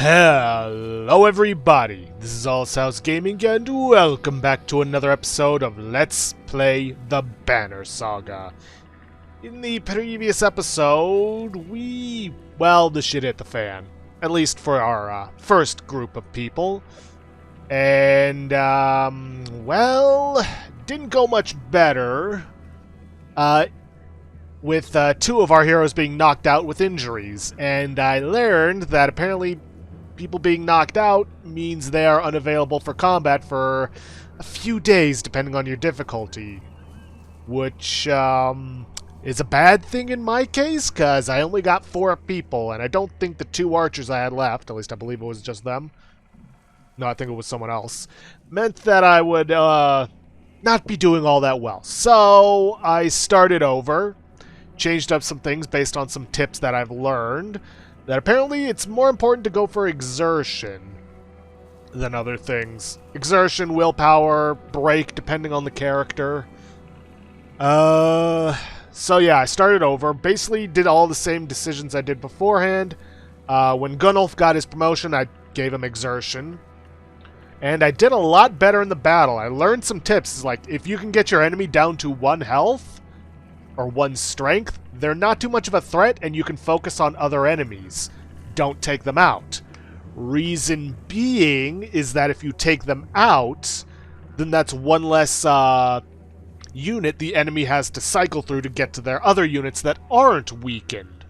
Hello everybody, this is Allshouse Gaming and welcome back to another episode of Let's Play the Banner Saga. In the previous episode, the shit hit the fan. At least for our first group of people. And, didn't go much better. With two of our heroes being knocked out with injuries. And I learned that apparently people being knocked out means they are unavailable for combat for a few days, depending on your difficulty. Which, is a bad thing in my case, because I only got 4 people, and I don't think the 2 archers I had left, at least I believe it was just them. No, I think it was someone else. Meant that I would, not be doing all that well. So, I started over, changed up some things based on some tips that I've learned. That apparently it's more important to go for exertion than other things. Exertion, willpower, break, depending on the character. So yeah, I started over. Basically did all the same decisions I did beforehand. When Gunnulf got his promotion, I gave him exertion. And I did a lot better in the battle. I learned some tips, like if you can get your enemy down to 1 health, or 1 strength, they're not too much of a threat and you can focus on other enemies. Don't take them out. Reason being is that if you take them out, then that's 1 less unit the enemy has to cycle through to get to their other units that aren't weakened.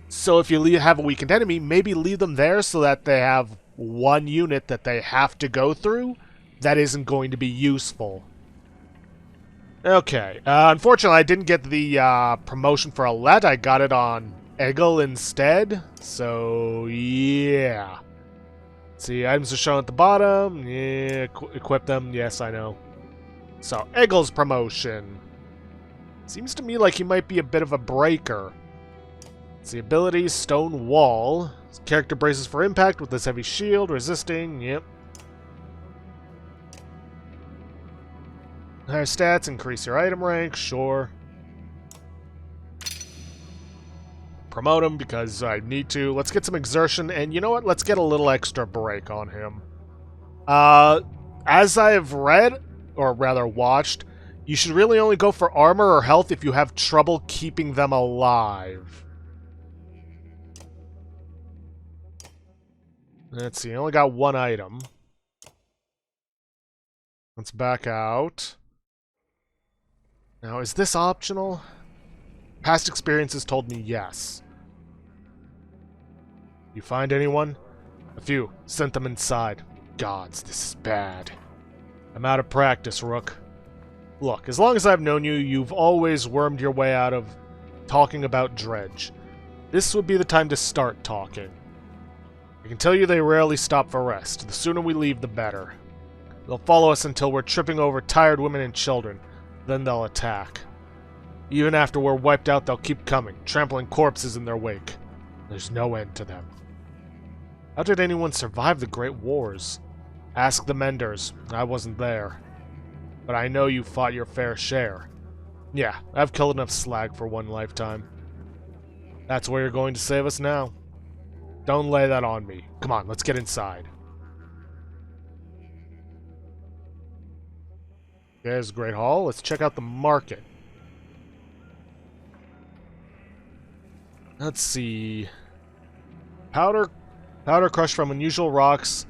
So if you have a weakened enemy, maybe leave them there so that they have 1 unit that they have to go through that isn't going to be useful. Okay, unfortunately I didn't get the promotion for Alette. I got it on Egil instead, so yeah. See, items are shown at the bottom. Yeah, equip them. Yes, I know. So, Egil's promotion. Seems to me like he might be a bit of a breaker. See, abilities, Stone Wall. His character braces for impact with this heavy shield, resisting, yep. Higher stats, increase your item rank, sure. Promote him because I need to. Let's get some exertion, and you know what? Let's get a little extra break on him. As I have read, or rather watched, you should really only go for armor or health if you have trouble keeping them alive. Let's see, I only got 1 item. Let's back out. Now, is this optional? Past experiences told me yes. You find anyone? A few. Sent them inside. Gods, this is bad. I'm out of practice, Rook. Look, as long as I've known you, you've always wormed your way out of talking about Dredge. This would be the time to start talking. I can tell you they rarely stop for rest. The sooner we leave, the better. They'll follow us until we're tripping over tired women and children. Then they'll attack. Even after we're wiped out, they'll keep coming, trampling corpses in their wake. There's no end to them. How did anyone survive the Great Wars? Ask the Menders. I wasn't there. But I know you fought your fair share. Yeah, I've killed enough slag for 1 lifetime. That's where you're going to save us now. Don't lay that on me. Come on, let's get inside. There's the Great Hall. Let's check out the market. Let's see. Powder crushed from unusual rocks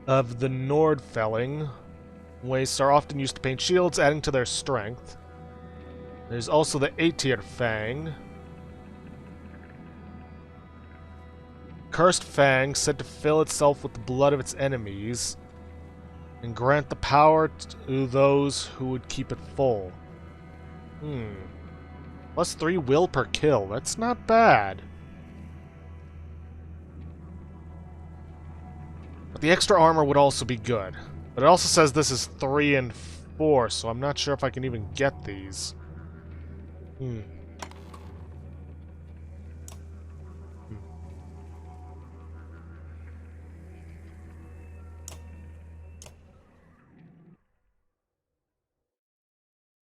of the Nordfelling. Wastes are often used to paint shields, adding to their strength. There's also the Aether Fang. Cursed Fang, said to fill itself with the blood of its enemies and grant the power to those who would keep it full. Plus 3 will per kill. That's not bad. But the extra armor would also be good. But it also says this is 3 and 4, so I'm not sure if I can even get these.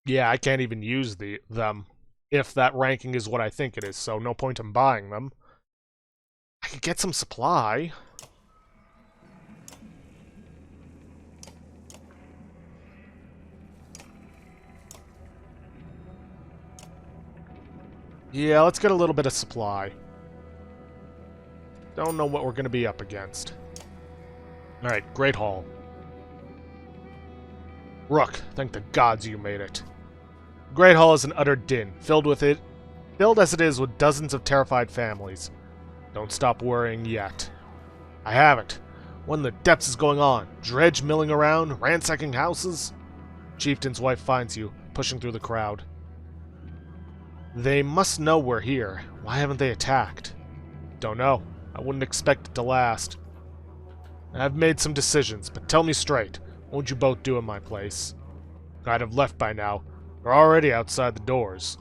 Yeah, I can't even use them if that ranking is what I think it is, so no point in buying them. I could get some supply. Yeah, let's get a little bit of supply. Don't know what we're going to be up against. Alright, Great Hall. Rook, thank the gods you made it. Great Hall is an utter din, filled as it is with dozens of terrified families. Don't stop worrying yet. I haven't. What in the depths is going on? Dredge milling around, ransacking houses? Chieftain's wife finds you, pushing through the crowd. They must know we're here. Why haven't they attacked? Don't know. I wouldn't expect it to last. I've made some decisions, but tell me straight. What would you both do in my place? I'd have left by now. We're already outside the doors.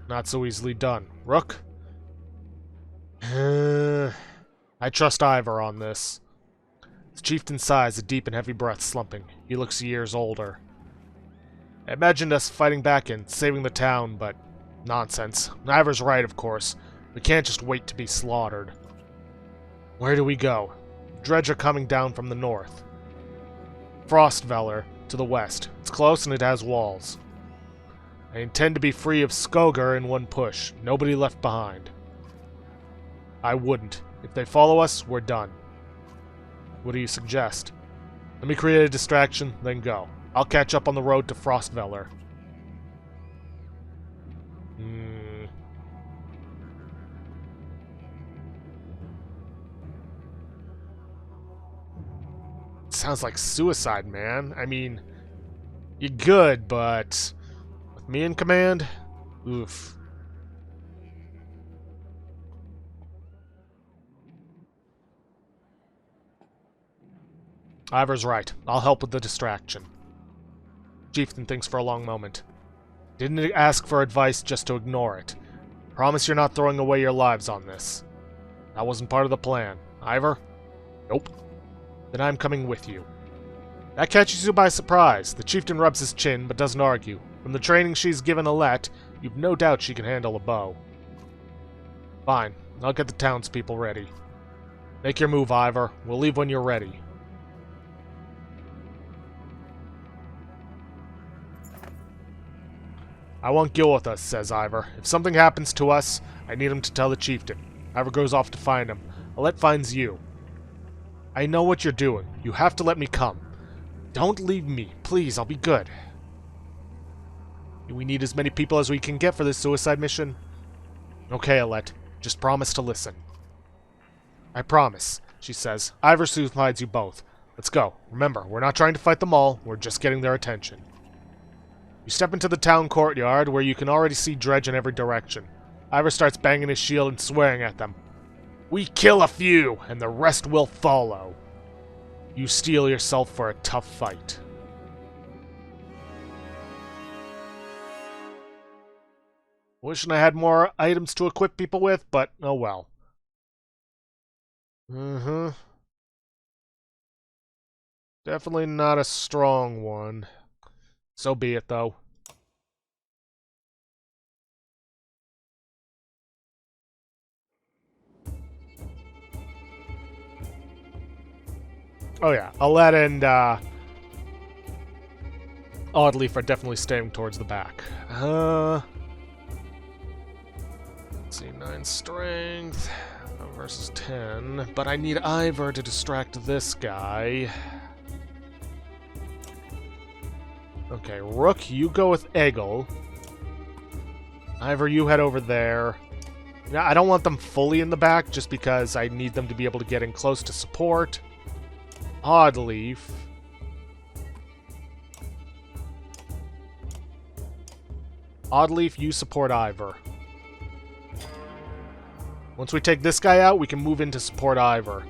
Not so easily done. Rook? I trust Ivor on this. The chieftain sighs, a deep and heavy breath slumping. He looks years older. I imagined us fighting back and saving the town, but nonsense. Ivor's right, of course. We can't just wait to be slaughtered. Where do we go? Dredge are coming down from the north. Frostveller to the west. It's close and it has walls. I intend to be free of Skogr in one push. Nobody left behind. I wouldn't. If they follow us, we're done. What do you suggest? Let me create a distraction, then go. I'll catch up on the road to Frostveller. Sounds like suicide, man. I mean, you're good, but with me in command? Oof. Ivor's right. I'll help with the distraction. Chieftain thinks for a long moment. Didn't ask for advice just to ignore it. Promise you're not throwing away your lives on this. That wasn't part of the plan. Ivor? Nope. Then I'm coming with you. That catches you by surprise. The chieftain rubs his chin, but doesn't argue. From the training she's given Alette, you've no doubt she can handle a bow. Fine. I'll get the townspeople ready. Make your move, Ivor. We'll leave when you're ready. I want Gil with us, says Ivor. If something happens to us, I need him to tell the chieftain. Ivor goes off to find him. Alette finds you. I know what you're doing. You have to let me come. Don't leave me. Please, I'll be good. We need as many people as we can get for this suicide mission. Okay, Alette. Just promise to listen. I promise, she says. Ivor soothes you both. Let's go. Remember, we're not trying to fight them all. We're just getting their attention. You step into the town courtyard, where you can already see Dredge in every direction. Ivor starts banging his shield and swearing at them. We kill a few, and the rest will follow. You steel yourself for a tough fight. Wishing I had more items to equip people with, but oh well. Definitely not a strong one. So be it, though. Oh yeah, Alette and Oddleaf are definitely staying towards the back. Let's see, 9 strength versus 10, but I need Ivor to distract this guy. Okay, Rook, you go with Eggle. Ivor, you head over there. Now, I don't want them fully in the back, just because I need them to be able to get in close to support. Oddleaf. Oddleaf, you support Ivor. Once we take this guy out, we can move into support Ivor.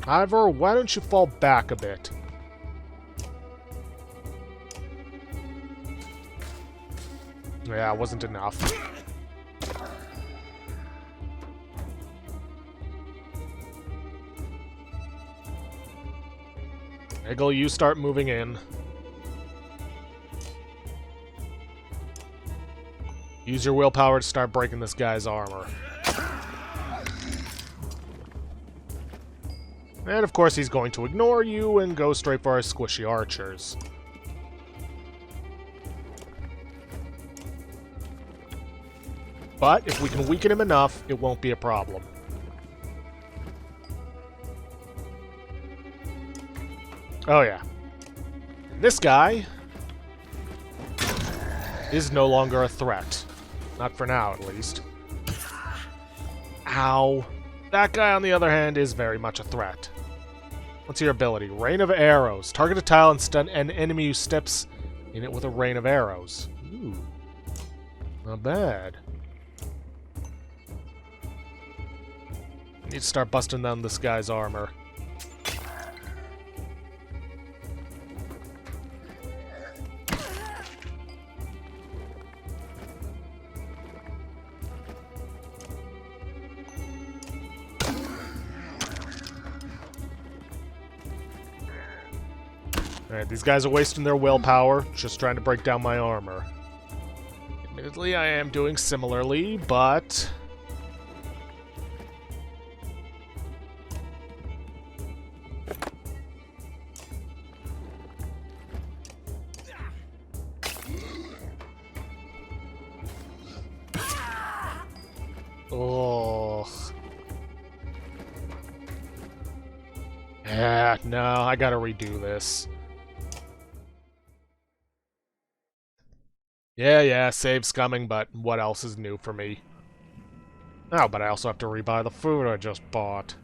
Ivor, why don't you fall back a bit? Yeah, it wasn't enough. Eggle, you start moving in. Use your willpower to start breaking this guy's armor. And of course he's going to ignore you and go straight for our squishy archers. But if we can weaken him enough, it won't be a problem. Oh yeah. This guy is no longer a threat. Not for now, at least. Ow. That guy, on the other hand, is very much a threat. What's your ability? Rain of arrows. Target a tile and stun an enemy who steps in it with a rain of arrows. Ooh. Not bad. Need to start busting down this guy's armor. Alright, these guys are wasting their willpower, just trying to break down my armor. Admittedly, I am doing similarly, but... Ugh. Yeah, no, I gotta redo this. Yeah, save's coming, but what else is new for me? Oh, but I also have to rebuy the food I just bought.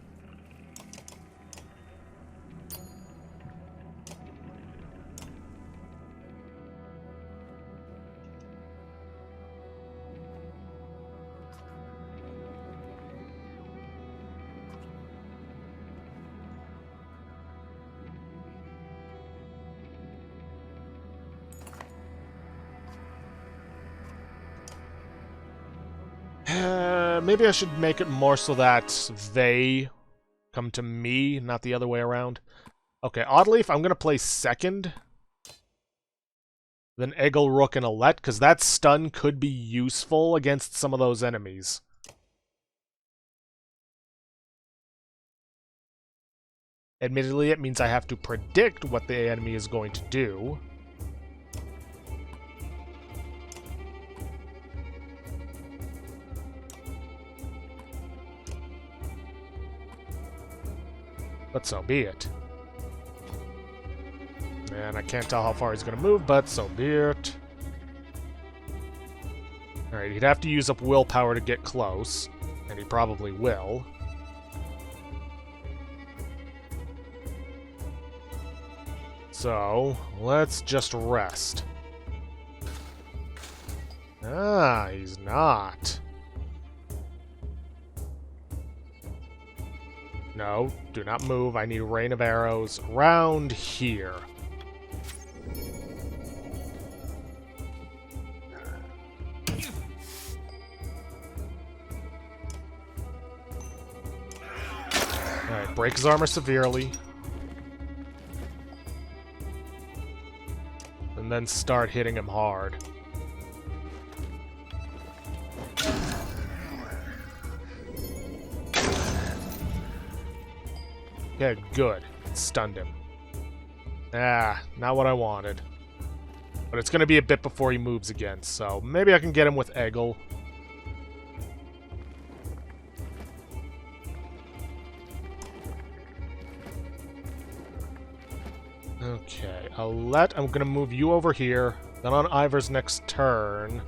Maybe I should make it more so that they come to me, not the other way around. Okay, Oddleaf, I'm gonna play second. Then Eggle, Rook, and Alette, because that stun could be useful against some of those enemies. Admittedly, it means I have to predict what the enemy is going to do. But so be it. And I can't tell how far he's going to move, but so be it. Alright, he'd have to use up willpower to get close, and he probably will. So, let's just rest. Ah, he's not. No, do not move. I need a rain of arrows around here. Alright, break his armor severely. And then start hitting him hard. Yeah, good. Stunned him. Ah, not what I wanted. But it's going to be a bit before he moves again, so maybe I can get him with Eggle. Okay, Alette, I'm going to move you over here. Then on Ivor's next turn,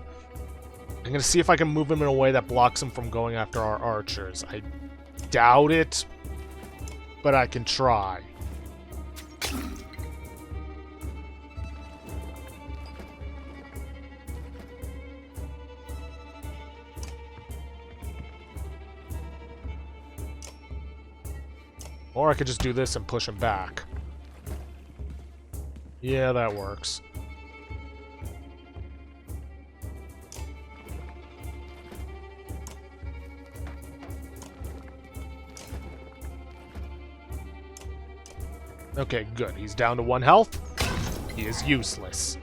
I'm going to see if I can move him in a way that blocks him from going after our archers. I doubt it, but I can try. Or I could just do this and push him back. Yeah, that works. Okay, good. He's down to 1 health. He is useless.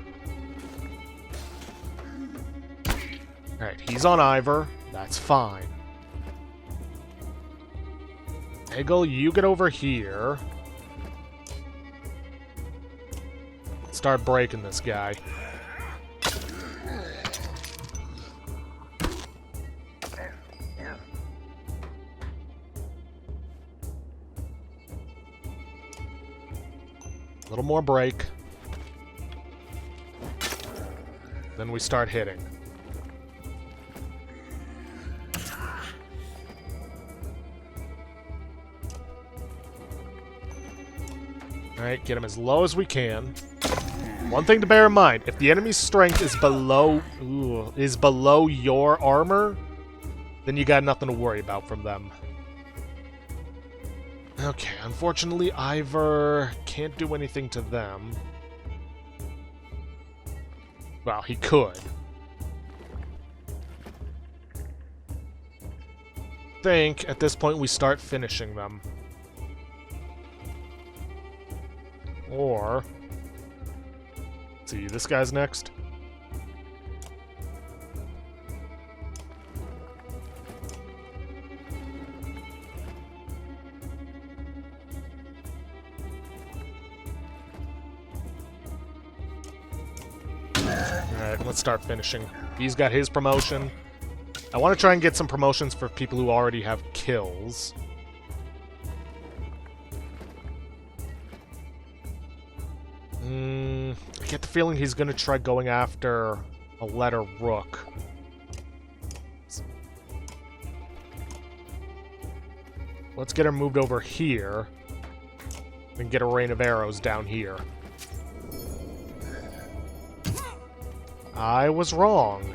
Alright, he's on Ivor. That's fine. Eggle, you get over here. Start breaking this guy. A little more break. Then we start hitting. Alright, get him as low as we can. One thing to bear in mind, if the enemy's strength is below your armor, then you got nothing to worry about from them. Okay, unfortunately, Ivor can't do anything to them. Well, he could. I think, at this point, we start finishing them. Or... let's see, this guy's next. Alright, let's start finishing. He's got his promotion. I want to try and get some promotions for people who already have kills. I get the feeling he's going to try going after a letter rook. Let's get her moved over here and get a rain of arrows down here. I was wrong.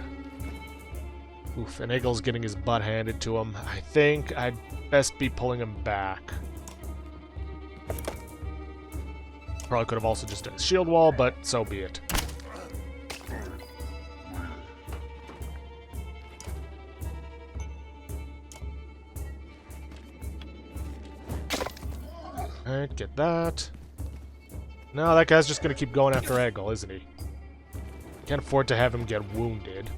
Oof, and Eggle's getting his butt handed to him. I think I'd best be pulling him back. Probably could have also just done a shield wall, but so be it. Alright, get that. No, that guy's just gonna keep going after Eggle, isn't he? Can't afford to have him get wounded.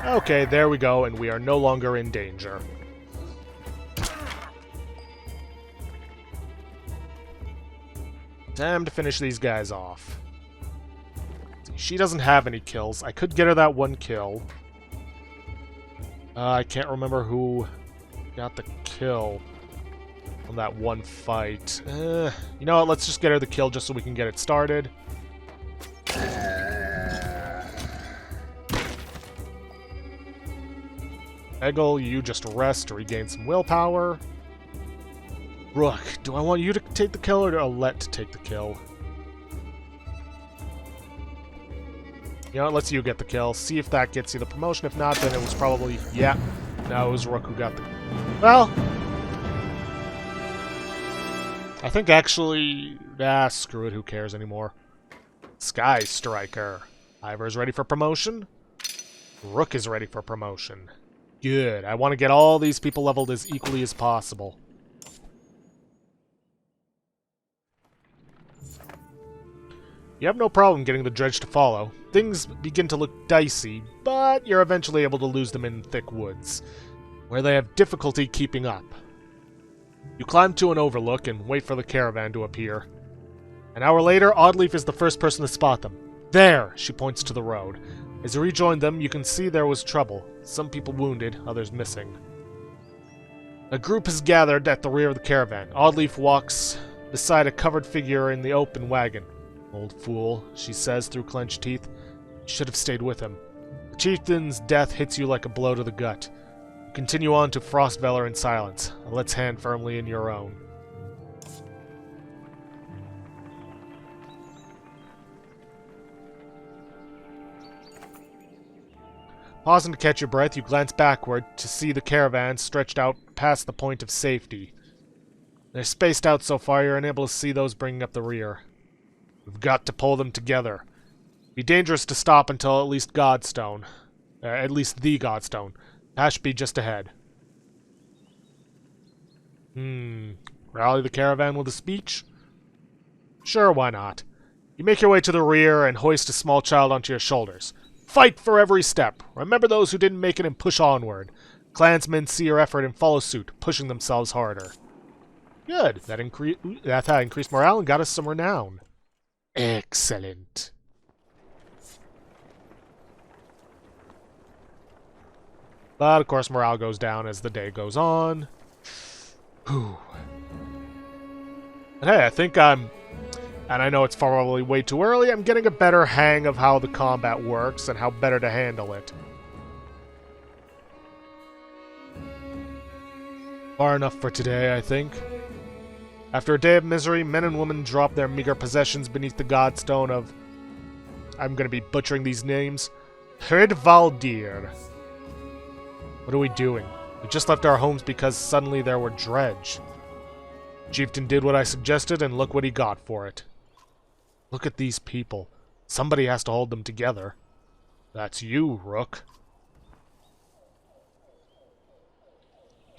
Okay, there we go, and we are no longer in danger. Time to finish these guys off. She doesn't have any kills. I could get her that one kill. I can't remember who got the kill on that one fight. You know what, let's just get her the kill just so we can get it started. Eggle, you just rest to regain some willpower. Rook, do I want you to take the kill or do I let to take the kill? You know what, let's you get the kill. See if that gets you the promotion. If not, then it was probably... yeah. No, it was Rook who got the... well... I think actually... screw it, who cares anymore. Sky Striker. Ivor's ready for promotion. Rook is ready for promotion. Good. I want to get all these people leveled as equally as possible. You have no problem getting the Dredge to follow. Things begin to look dicey, but you're eventually able to lose them in thick woods, where they have difficulty keeping up. You climb to an overlook and wait for the caravan to appear. An hour later, Oddleaf is the first person to spot them. There! She points to the road. As you rejoin them, you can see there was trouble. Some people wounded, others missing. A group has gathered at the rear of the caravan. Oddleaf walks beside a covered figure in the open wagon. Old fool, she says through clenched teeth. You should have stayed with him. The chieftain's death hits you like a blow to the gut. You continue on to Frostvalor in silence, Alet's hand firmly in your own. Pausing to catch your breath, you glance backward to see the caravan stretched out past the point of safety. They're spaced out so far you're unable to see those bringing up the rear. We've got to pull them together. Be dangerous to stop until at least Godstone. At least the Godstone. Ashby just ahead. Rally the caravan with a speech? Sure, why not? You make your way to the rear and hoist a small child onto your shoulders. Fight for every step. Remember those who didn't make it and push onward. Clansmen see your effort and follow suit, pushing themselves harder. Good. That increased morale and got us some renown. Excellent. But, of course, morale goes down as the day goes on. Whew. And hey, I think I'm... And I know it's probably way too early, I'm getting a better hang of how the combat works and how better to handle it. Far enough for today, I think. After a day of misery, men and women drop their meager possessions beneath the godstone of... I'm gonna be butchering these names. Herdvaldir. What are we doing? We just left our homes because suddenly there were Dredge. Chieftain did what I suggested, and look what he got for it. Look at these people. Somebody has to hold them together. That's you, Rook.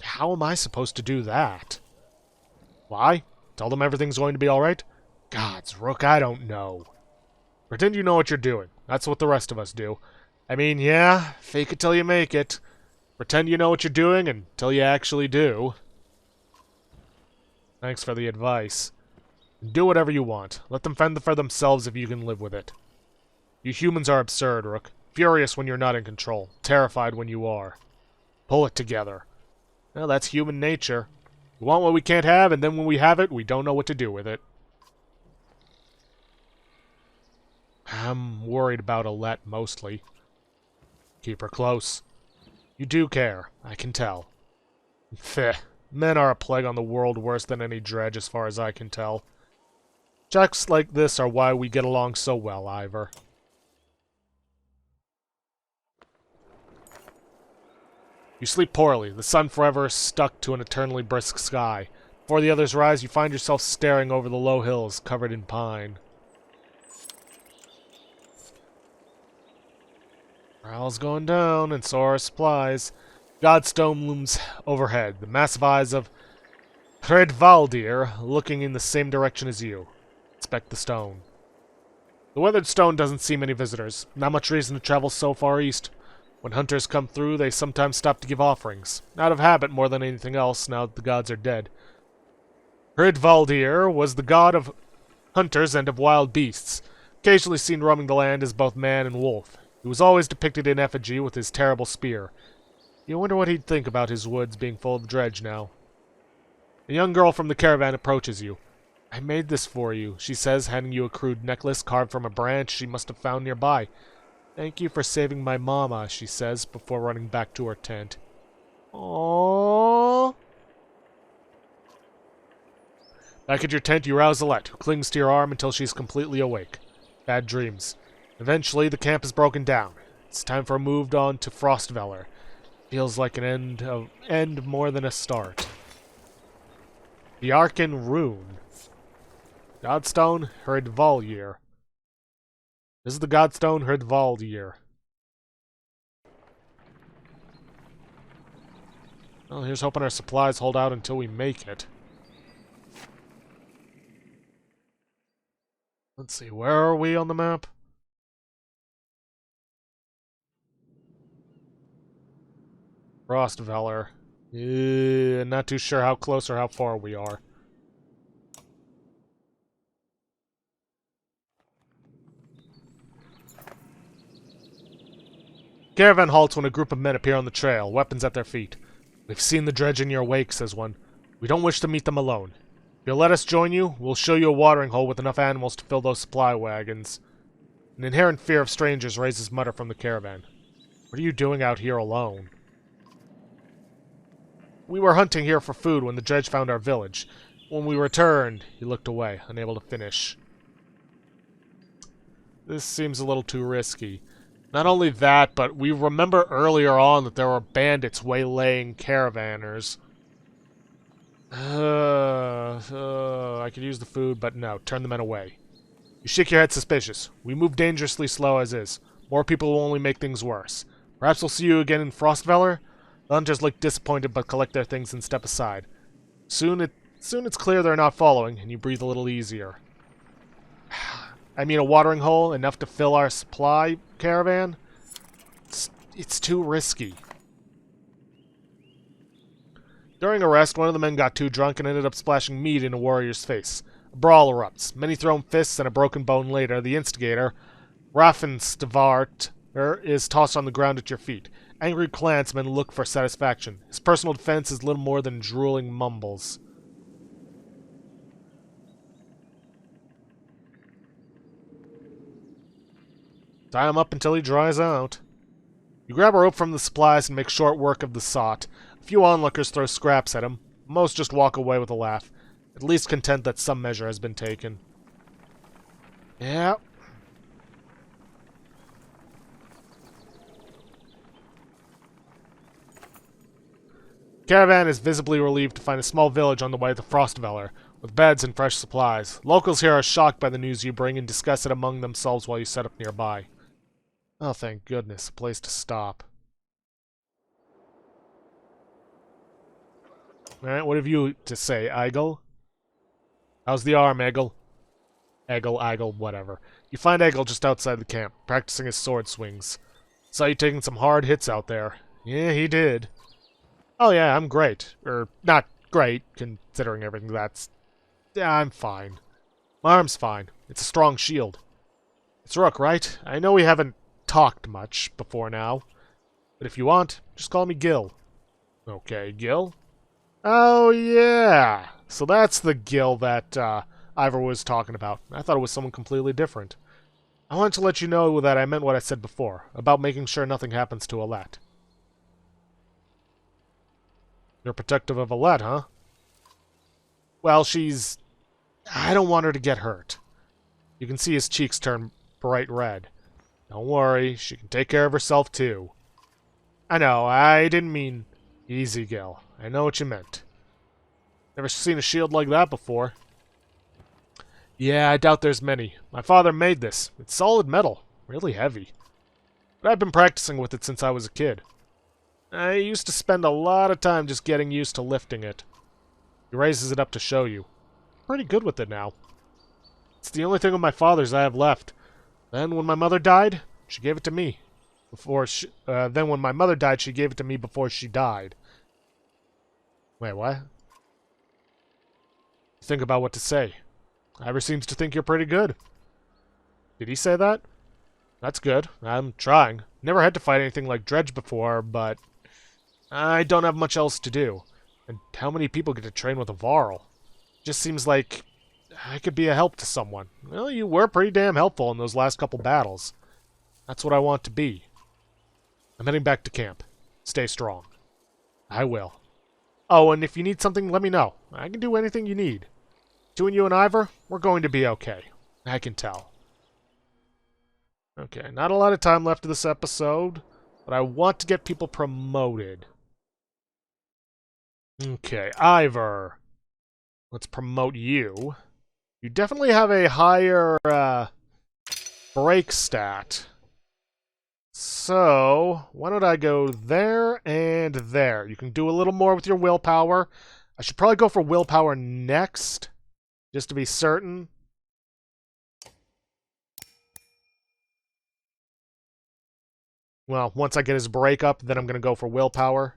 How am I supposed to do that? Why? Tell them everything's going to be alright? Gods, Rook, I don't know. Pretend you know what you're doing. That's what the rest of us do. I mean, yeah, fake it till you make it. Pretend you know what you're doing until you actually do. Thanks for the advice. Do whatever you want. Let them fend for themselves if you can live with it. You humans are absurd, Rook. Furious when you're not in control. Terrified when you are. Pull it together. Well, that's human nature. We want what we can't have, and then when we have it, we don't know what to do with it. I'm worried about Alette, mostly. Keep her close. You do care, I can tell. Pheh. Men are a plague on the world worse than any Dredge, as far as I can tell. Checks like this are why we get along so well, Ivor. You sleep poorly, the sun forever stuck to an eternally brisk sky. Before the others rise, you find yourself staring over the low hills covered in pine. Morale's going down, and so are supplies. Godstone looms overhead, the massive eyes of Hredvaldir looking in the same direction as you. Inspect the stone. The weathered stone doesn't see many visitors. Not much reason to travel so far east. When hunters come through, they sometimes stop to give offerings. Out of habit more than anything else, now that the gods are dead. Hredvaldir was the god of hunters and of wild beasts, occasionally seen roaming the land as both man and wolf. He was always depicted in effigy with his terrible spear. You wonder what he'd think about his woods being full of Dredge now. A young girl from the caravan approaches you. I made this for you, she says, handing you a crude necklace carved from a branch she must have found nearby. Thank you for saving my mama, she says, before running back to her tent. Aww. Back at your tent, you rouse Alette, who clings to your arm until she's completely awake. Bad dreams. Eventually, the camp is broken down. It's time for a move on to Frostveller. Feels like an end more than a start. The Arcan Rune. Godstone Herdvaldir. This is the Godstone Herdvaldir. Well, here's hoping our supplies hold out until we make it. Let's see, where are we on the map? Frostveller. Not too sure how close or how far we are. Caravan halts when a group of men appear on the trail, weapons at their feet. We've seen the Dredge in your wake, says one. We don't wish to meet them alone. If you'll let us join you, we'll show you a watering hole with enough animals to fill those supply wagons. An inherent fear of strangers raises mutter from the caravan. What are you doing out here alone? We were hunting here for food when the Dredge found our village. When we returned, he looked away, unable to finish. This seems a little too risky. Not only that, but we remember earlier on that there were bandits waylaying caravanners. I could use the food, but no, turn the men away. You shake your head suspicious. We move dangerously slow as is. More people will only make things worse. Perhaps we'll see you again in Frostveller? The hunters look disappointed but collect their things and step aside. Soon it's clear they're not following, and you breathe a little easier. I mean, a watering hole, enough to fill our supply caravan? It's too risky. During a rest, one of the men got too drunk and ended up splashing mead in a warrior's face. A brawl erupts. Many thrown fists and a broken bone later, the instigator, Raffenstavart, is tossed on the ground at your feet. Angry clansmen look for satisfaction. His personal defense is little more than drooling mumbles. Tie him up until he dries out. You grab a rope from the supplies and make short work of the sot. A few onlookers throw scraps at him. Most just walk away with a laugh, at least content that some measure has been taken. Yeah. Caravan is visibly relieved to find a small village on the way to Frostveller, with beds and fresh supplies. Locals here are shocked by the news you bring and discuss it among themselves while you set up nearby. Oh, thank goodness, a place to stop. Alright, what have you to say, Eigel? How's the arm, Egel? Egel, whatever. You find Egel just outside the camp, practicing his sword swings. Saw you taking some hard hits out there. Yeah, he did. Oh yeah, I'm great. Not great, considering everything that's... Yeah, I'm fine. My arm's fine. It's a strong shield. It's Rook, right? I know we haven't talked much before now. But if you want, just call me Gil. Okay, Gil? Oh, yeah. So that's the Gil that Ivor was talking about. I thought it was someone completely different. I wanted to let you know that I meant what I said before, about making sure nothing happens to Alette. You're protective of Alette, huh? Well, she's... I don't want her to get hurt. You can see his cheeks turn bright red. Don't worry, she can take care of herself, too. I know, I didn't mean... Easy, Gil. I know what you meant. Never seen a shield like that before. Yeah, I doubt there's many. My father made this. It's solid metal. Really heavy. But I've been practicing with it since I was a kid. I used to spend a lot of time just getting used to lifting it. He raises it up to show you. Pretty good with it now. It's the only thing of my father's I have left. Then when my mother died, she gave it to me. Then when my mother died, she gave it to me before she died. Wait, what? Think about what to say. Ivor seems to think you're pretty good. Did he say that? That's good. I'm trying. Never had to fight anything like Dredge before, but... I don't have much else to do. And how many people get to train with a Varl? Just seems like I could be a help to someone. Well, you were pretty damn helpful in those last couple battles. That's what I want to be. I'm heading back to camp. Stay strong. I will. Oh, and if you need something, let me know. I can do anything you need. Between you and Ivor, we're going to be okay. I can tell. Okay, not a lot of time left of this episode, but I want to get people promoted. Okay, Ivor. Let's promote you. You definitely have a higher break stat. So, why don't I go there and there? You can do a little more with your willpower. I should probably go for willpower next, just to be certain. Well, once I get his break up, then I'm going to go for willpower.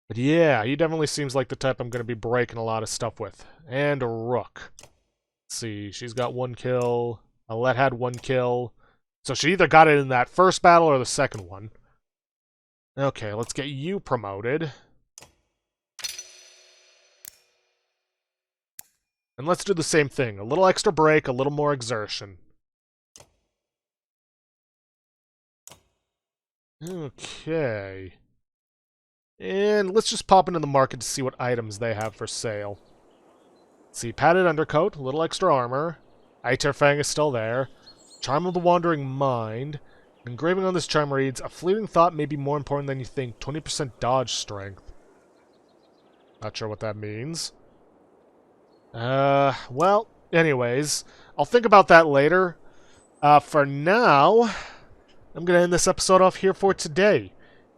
But yeah, he definitely seems like the type I'm going to be breaking a lot of stuff with. And a Rook. Let's see, she's got 1 kill. Alette had 1 kill. So she either got it in that first battle or the second one. Okay, let's get you promoted. And let's do the same thing. A little extra break, a little more exertion. Okay. And let's just pop into the market to see what items they have for sale. Let's see, padded undercoat, a little extra armor. Eiterfang is still there. Charm of the Wandering Mind. Engraving on this charm reads, a fleeting thought may be more important than you think. 20% dodge strength. Not sure what that means. Well, anyways, I'll think about that later. For now, I'm going to end this episode off here for today.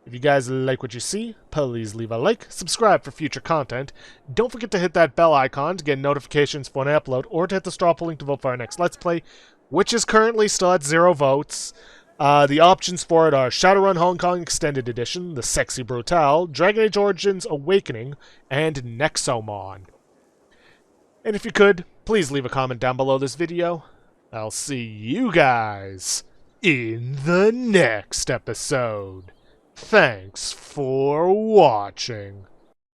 If you guys like what you see, please leave a like, subscribe for future content. Don't forget to hit that bell icon to get notifications for an upload, or to hit the straw poll link to vote for our next Let's Play, which is currently still at 0 votes. The options for it are Shadowrun Hong Kong Extended Edition, The Sexy Brutale, Dragon Age Origins Awakening, and Nexomon. And if you could, please leave a comment down below this video. I'll see you guys in the next episode. Thanks for watching.